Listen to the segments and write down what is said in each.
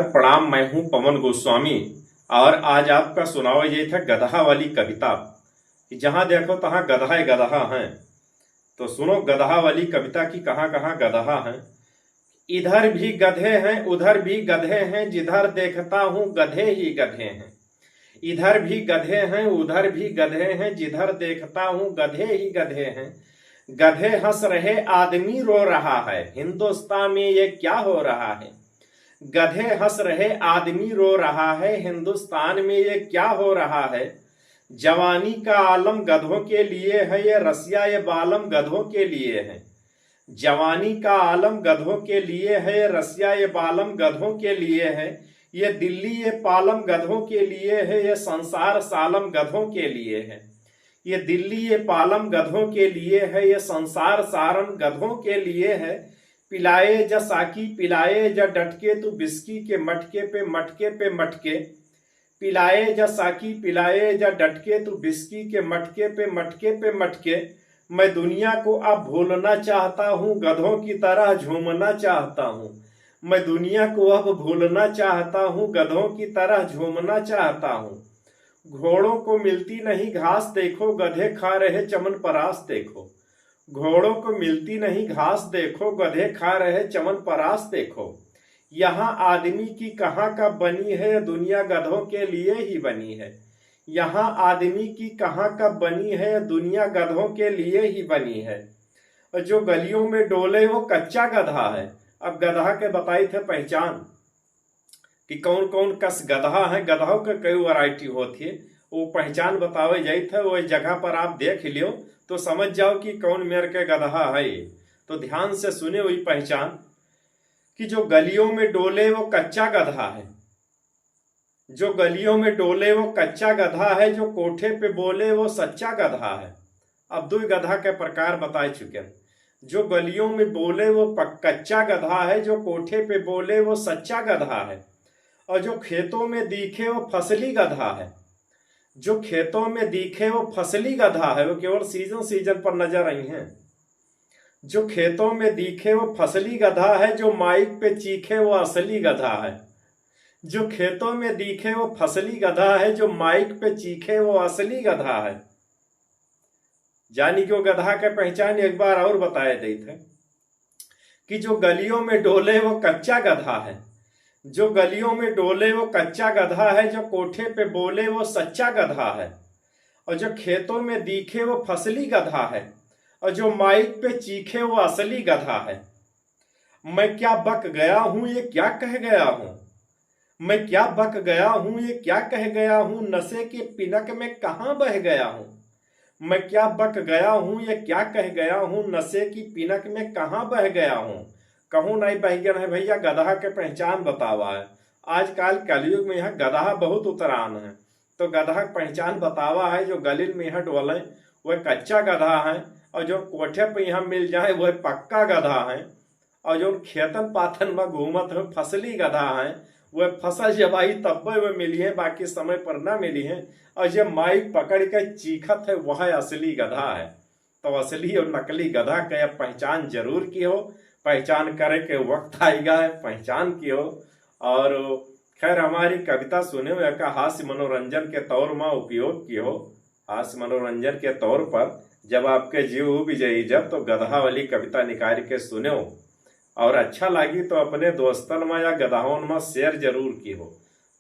नमस्कार प्रणाम। मैं हूं पवन गोस्वामी और आज आपका सुनावा ये था गधा वाली कविता। जहां देखो तहां गधा ही गधा हैं। तो सुनो गधा वाली कविता की कहां कहां गधा हैं। इधर भी गधे हैं उधर भी गधे हैं, जिधर देखता हूं गधे ही गधे हैं। इधर भी गधे हैं उधर भी गधे हैं, जिधर देखता हूं गधे ही गधे हैं। गधे हंस रहे आदमी रो रहा है, हिंदुस्तान में ये क्या हो रहा है। गधे हंस रहे आदमी रो रहा है, हिंदुस्तान में ये क्या हो रहा है। जवानी का आलम गधों के लिए है, ये रसिया ये बालम गधों के लिए है। जवानी का आलम गधों के लिए है, ये रसिया ये बालम गधों के लिए है। ये दिल्ली ये पालम गधों के लिए है, ये संसार सालम गधों के लिए है। ये दिल्ली ये पालम गधों के लिए है, ये संसार सारम गधों के लिए है। पिलाए जा साकी पिलाए जा डटके, तू बिस्की के मटके पे मटके पे मटके। पिलाए जा साकी पिलाए जा डटके, तू बिस्की के मटके पे मटके पे मटके। मैं दुनिया को अब भूलना चाहता हूँ, गधों की तरह झूमना चाहता हूँ। मैं दुनिया को अब भूलना चाहता हूँ, गधों की तरह झूमना चाहता हूँ। घोड़ों को मिलती नहीं घास देखो, गधे खा रहे चमन परास देखो। घोड़ों को मिलती नहीं घास देखो, गधे खा रहे चमन परास देखो। यहाँ आदमी की कहाँ कब बनी है, दुनिया गधों के लिए ही बनी है। यहाँ आदमी की कहाँ कब बनी है, दुनिया गधों के लिए ही बनी है। जो गलियों में डोले वो कच्चा गधा है। अब गधा के बताई थे पहचान कि कौन कौन कस गधा है। गधाओं के कई वैरायटी होती है, वो पहचान बतावे जाई थे। वो जगह पर आप देख लियो तो समझ जाओ कि कौन मेर के गधा है। तो ध्यान से सुने वही पहचान कि जो गलियों में डोले वो कच्चा गधा है। जो गलियों में डोले वो कच्चा गधा है, जो कोठे पे बोले वो सच्चा गधा है। अब दो गधा के प्रकार बता चुके। जो गलियों में बोले वो कच्चा गधा है, जो कोठे पे बोले वो सच्चा गधा है। और जो खेतों में दिखे वो फसली गधा है। जो खेतों में दिखे वो फसली गधा है, वो केवल सीजन पर नजर आई हैं। जो खेतों में दिखे वो फसली गधा है, जो माइक पे चीखे वो असली गधा है। जो खेतों में दिखे वो फसली गधा है, जो माइक पे चीखे वो असली गधा है। जानी कि वो गधा के पहचान एक बार और बताए गए थे कि जो गलियों में डोले वो कच्चा गधा है। जो गलियों में डोले वो कच्चा गधा है, जो कोठे पे बोले वो सच्चा गधा है। और जो खेतों में दिखे वो फसली गधा है, और जो माइक पे चीखे वो असली गधा है। मैं क्या बक गया हूं ये क्या कह गया हूं। मैं क्या बक गया हूं ये क्या कह गया हूं, नशे के पिनक में कहां बह गया हूं। मैं क्या बक गया हूं ये क्या कह गया हूं, नशे की पिनक में कहां बह गया हूं। कहूं नहीं बह गया है भैया, गधा के पहचान बतावा है। आजकल कलयुग में यह गधा बहुत उतरान है, तो गधा पहचान बतावा है। जो गलिल में यह डोले वह कच्चा गधा है, और जो कोठे पे यहाँ मिल जाए वह पक्का गधा है। और जो खेतन पाथन में घूमत है फसली गधा है, वह फसल जब आई तब वह मिली है, बाकी समय पर ना मिली है। और जो माइक पकड़ के चीखत है वह असली गधा है। तो असली और नकली गधा के पहचान जरूर की हो। पहचान करे के वक्त आएगा है, पहचान की हो। और खैर हमारी कविता सुने हुए का हास्य मनोरंजन के तौर में उपयोग की हो। हास्य मनोरंजन के तौर पर जब आपके जीव उब जाई जब, तो गधा वाली कविता निकाल के सुने हो। और अच्छा लगी तो अपने दोस्तन में या गधाओं में शेयर जरूर की हो।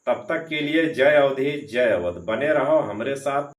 तब तक के लिए जय अवधि जय अवध। बने रहो हमरे साथ।